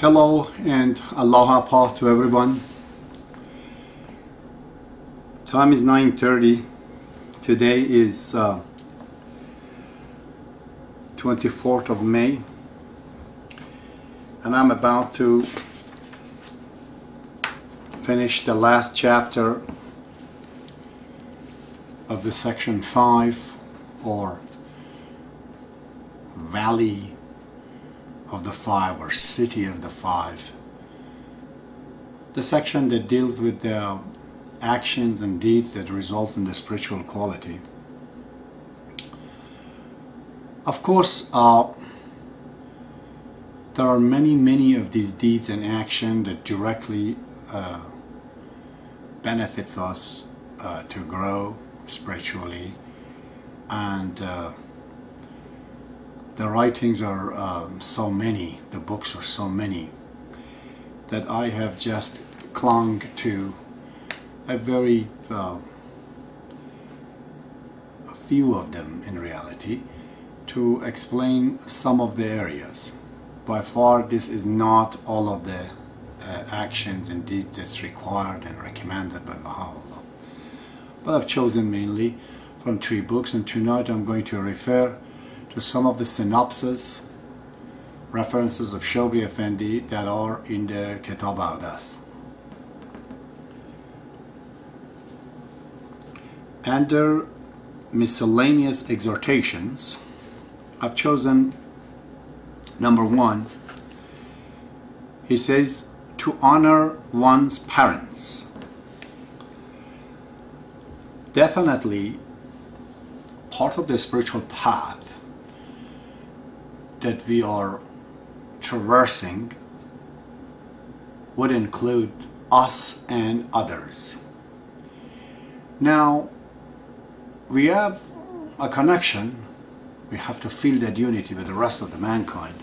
Hello and aloha pa to everyone. Time is 9:30. Today is 24th of May, and I'm about to finish the last chapter of the section 5, or Valley of the Five, or City of the Five, the section that deals with the actions and deeds that result in the spiritual quality. Of course, there are many of these deeds and action that directly benefits us to grow spiritually, and the writings are so many, the books are so many, that I have just clung to a very a few of them in reality to explain some of the areas. By far, this is not all of the actions and deeds that's required and recommended by Baha'ullah, but I've chosen mainly from 3 books, and tonight I'm going to refer to some of the synopses, references of Shoghi Effendi that are in the Kitab Aqdas. Under miscellaneous exhortations, I've chosen number 1. He says to honor one's parents. Definitely part of the spiritual path that we are traversing would include us and others. Now, we have a connection, we have to feel that unity with the rest of the mankind,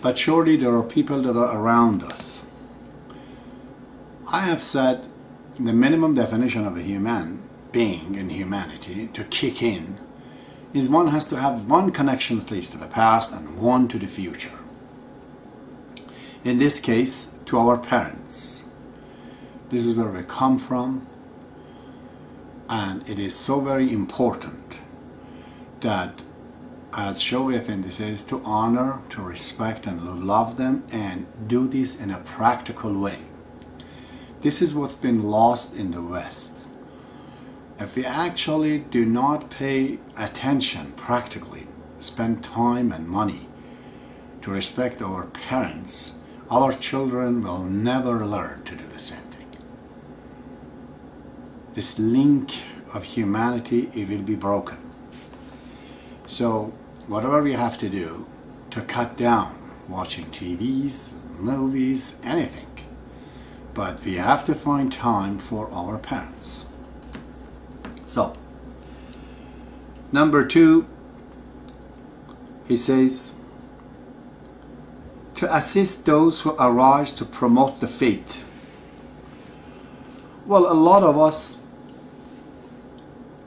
but surely there are people that are around us. I have said the minimum definition of a human being in humanity to kick in is one has to have one connection at least to the past and one to the future. In this case, to our parents. This is where we come from, and it is so very important that, as Shoghi Effendi says, to honor, to respect and love them, and do this in a practical way. This is what's been lost in the West. If we actually do not pay attention practically, spend time and money to respect our parents, our children will never learn to do the same thing. This link of humanity, it will be broken. So whatever we have to do to cut down watching TVs, movies, anything, but we have to find time for our parents. So, number 2, he says, to assist those who arise to promote the faith. Well, a lot of us,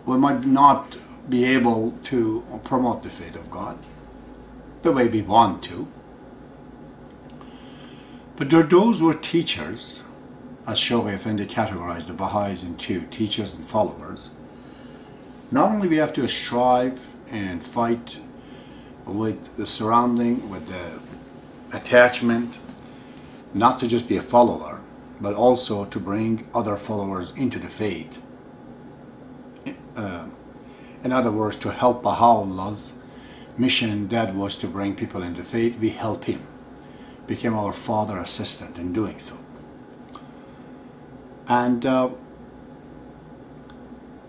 we might not be able to promote the faith of God the way we want to, but there are those who are teachers, as Shoghi Effendi categorized the Baha'is in 2, teachers and followers. Not only we have to strive and fight with the surrounding, with the attachment, not to just be a follower, but also to bring other followers into the faith. In other words, to help Baha'ullah's mission, that was to bring people into faith. We help him, became our father assistant in doing so. And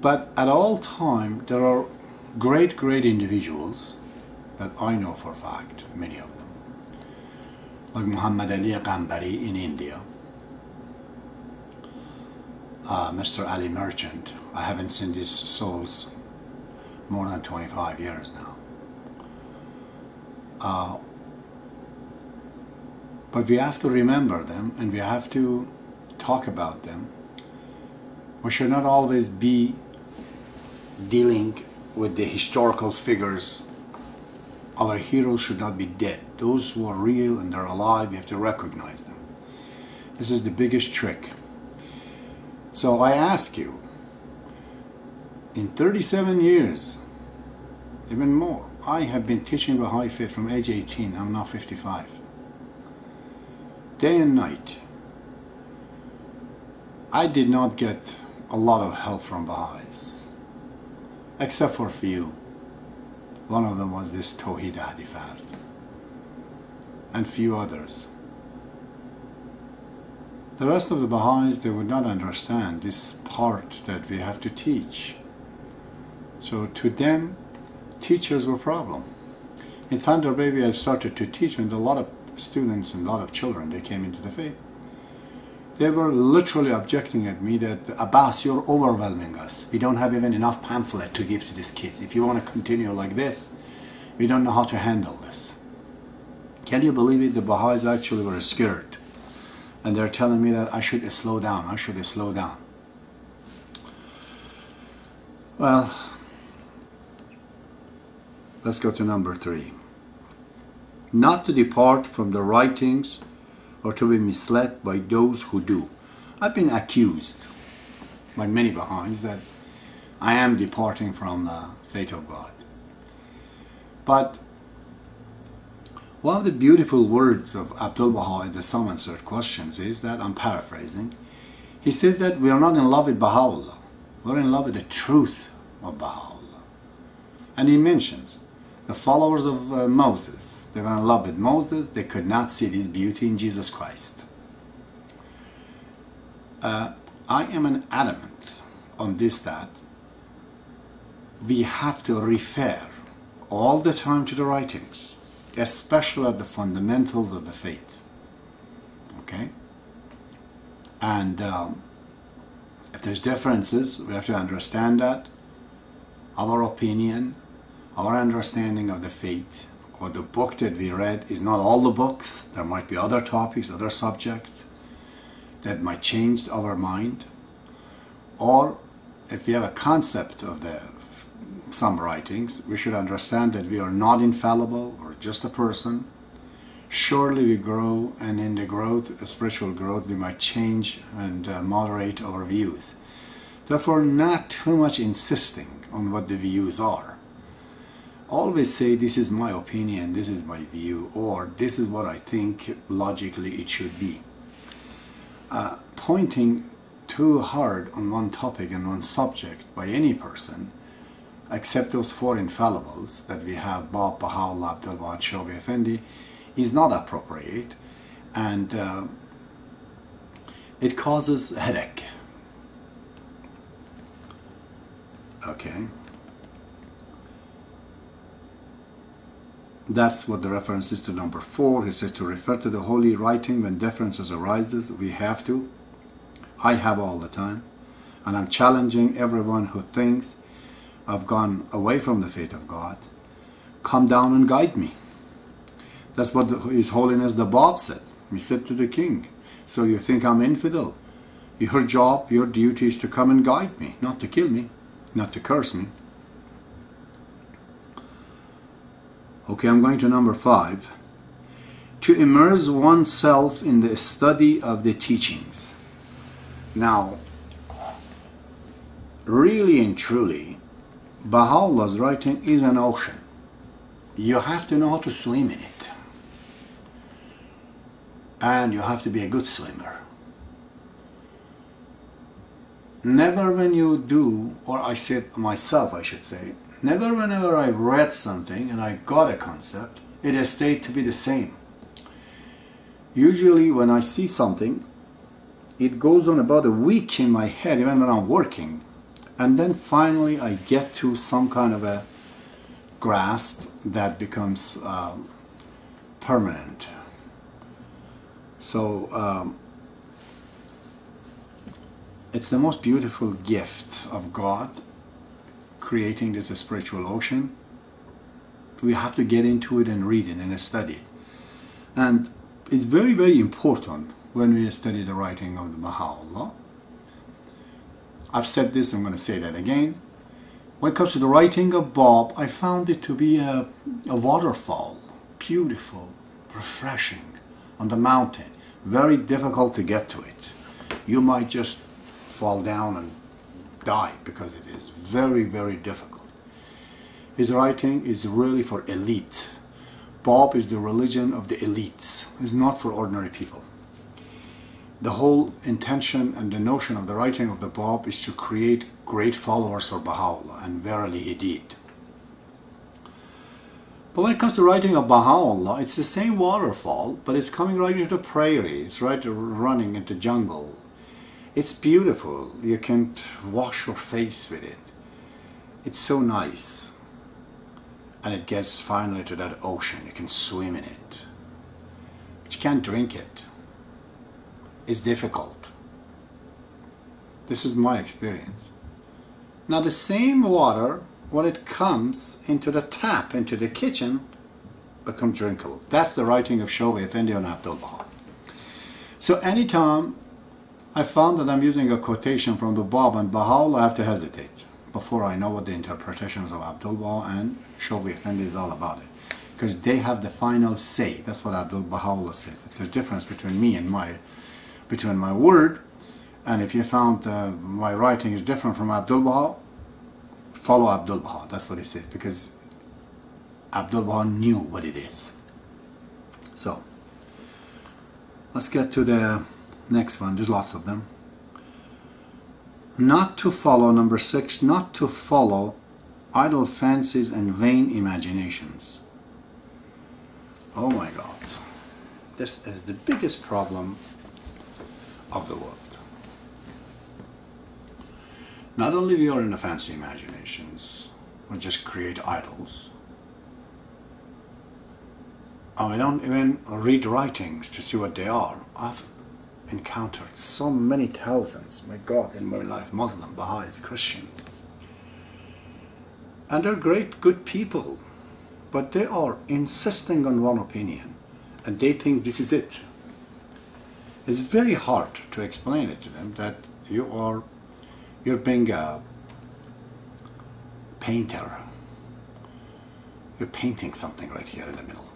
but at all time, there are great individuals that I know for a fact, many of them, like Muhammad Ali Qambari in India, Mr. Ali Merchant. I haven't seen these souls more than 25 years now. But we have to remember them, and we have to talk about them. We should not always be dealing with the historical figures. Our heroes should not be dead. Those who are real and they're alive, we have to recognize them. This is the biggest trick. So I ask you, in 37 years, even more, I have been teaching Baha'i faith from age 18. I'm now 55. Day and night. I did not get a lot of help from Baha'is, except for a few. One of them was this Tawheed Ahdi Fard, and few others. The rest of the Baha'is, they would not understand this part that we have to teach. So to them, teachers were a problem. In Thunder Baby, I started to teach when a lot of students and a lot of children, they came into the faith. They were literally objecting at me that, Abbas, you're overwhelming us. We don't have even enough pamphlet to give to these kids. If you want to continue like this, we don't know how to handle this. Can you believe it? The Baha'is actually were scared. And they're telling me that I should slow down, I should slow down. Well, let's go to number 3. Not to depart from the writings or to be misled by those who do. I've been accused by many Baha'is that I am departing from the faith of God. But one of the beautiful words of Abdul Baha in the Some Answered Questions is that, I'm paraphrasing, he says that we are not in love with Baha'ullah, we're in love with the truth of Baha'ullah. And he mentions the followers of Moses. They were in love with Moses. They could not see this beauty in Jesus Christ. I am an adamant on this, that we have to refer all the time to the writings, especially at the fundamentals of the faith. Okay? And if there's differences, we have to understand that our opinion, our understanding of the faith, or the book that we read is not all the books. There might be other topics, other subjects that might change our mind. Or if we have a concept of some writings, we should understand that we are not infallible, or just a person. Surely we grow, and in the growth, spiritual growth, we might change and moderate our views. Therefore, not too much insisting on what the views are. Always say, this is my opinion, this is my view, or this is what I think logically it should be. Pointing too hard on one topic and one subject by any person, except those 4 infallibles that we have, Bab, Baha'ullah, Abdul Baha, and Shoghi Effendi, is not appropriate, and it causes headache. Okay. That's what the reference is to number 4. He says to refer to the holy writing when differences arises. We have to. I have all the time. And I'm challenging everyone who thinks I've gone away from the faith of God. Come down and guide me. That's what His Holiness the Bab said. He said to the king, so you think I'm infidel? Your job, your duty is to come and guide me, not to kill me, not to curse me. Okay, I'm going to number 5. To immerse oneself in the study of the teachings. Now, really and truly, Baha'ullah's writing is an ocean. You have to know how to swim in it. And you have to be a good swimmer. Never when you do, or I said myself, I should say, never whenever I read something and I got a concept, it has stayed to be the same. Usually when I see something, it goes on about a week in my head, even when I'm working. And then finally I get to some kind of a grasp that becomes permanent. So it's the most beautiful gift of God, creating this spiritual ocean. We have to get into it and read it and study it. And it's very, very important when we study the writing of the Baha'ullah. I've said this, I'm going to say that again. When it comes to the writing of Bab, I found it to be a waterfall, beautiful, refreshing on the mountain. Very difficult to get to it. You might just fall down and die because it is very, very difficult. His writing is really for elite. Bob is the religion of the elites. It's not for ordinary people. The whole intention and the notion of the writing of the Bab is to create great followers for Baha'u'llah, and verily he did. But when it comes to writing of Baha'u'llah, it's the same waterfall, but it's coming right into the prairie. It's right running into jungle. It's beautiful. You can wash your face with it. It's so nice. And it gets finally to that ocean. You can swim in it. But you can't drink it. It's difficult. This is my experience. Now the same water, when it comes into the tap, into the kitchen, becomes drinkable. That's the writing of Shoghi Effendi and Abdul Baha. So anytime I found that I'm using a quotation from the Bab and Baha'u'llah, I have to hesitate before I know what the interpretations of Abdul Baha and Shoghi Effendi is all about it. Because they have the final say. That's what Abdul Baha'u'llah says. If there's a difference between me and between my word, and if you found my writing is different from Abdul Baha, follow Abdul Baha. That's what he says, because Abdul Baha knew what it is. So let's get to the next one. There's lots of them. Not to follow, number 6, not to follow idle fancies and vain imaginations. Oh my God, this is the biggest problem of the world. Not only we are in the fancy imaginations, we just create idols. And we don't even read writings to see what they are. I've encountered so many thousands, my God, in my life, Muslim, Baha'is, Christians. And they're great, good people, but they are insisting on one opinion, and they think this is it. It's very hard to explain it to them that you're being a painter. You're painting something right here in the middle.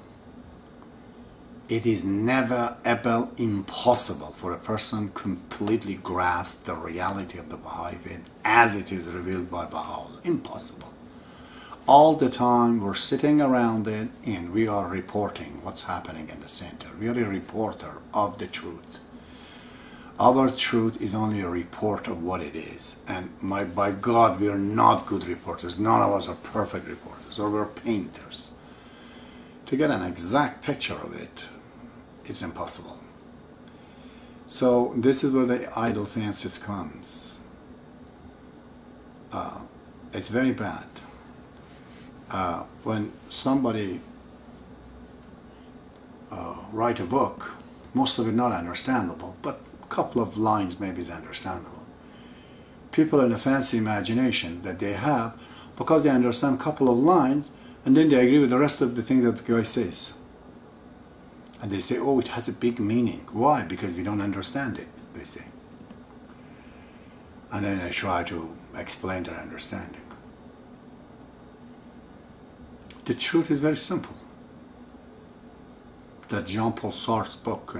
It is never ever impossible for a person completely grasp the reality of the Baha'i faith as it is revealed by Baha'u'llah. Impossible. All the time we're sitting around it and we are reporting what's happening in the center. We are a reporter of the truth. Our truth is only a report of what it is. And by God, we are not good reporters. None of us are perfect reporters, or we're painters. To get an exact picture of it, it's impossible. So this is where the idle fancies comes. It's very bad. When somebody write a book, most of it not understandable, but a couple of lines maybe is understandable. People in a fancy imagination that they have, because they understand a couple of lines, and then they agree with the rest of the thing that the guy says. And they say, oh, it has a big meaning. Why? Because we don't understand it, they say. And then they try to explain their understanding. The truth is very simple. That Jean-Paul Sartre's book,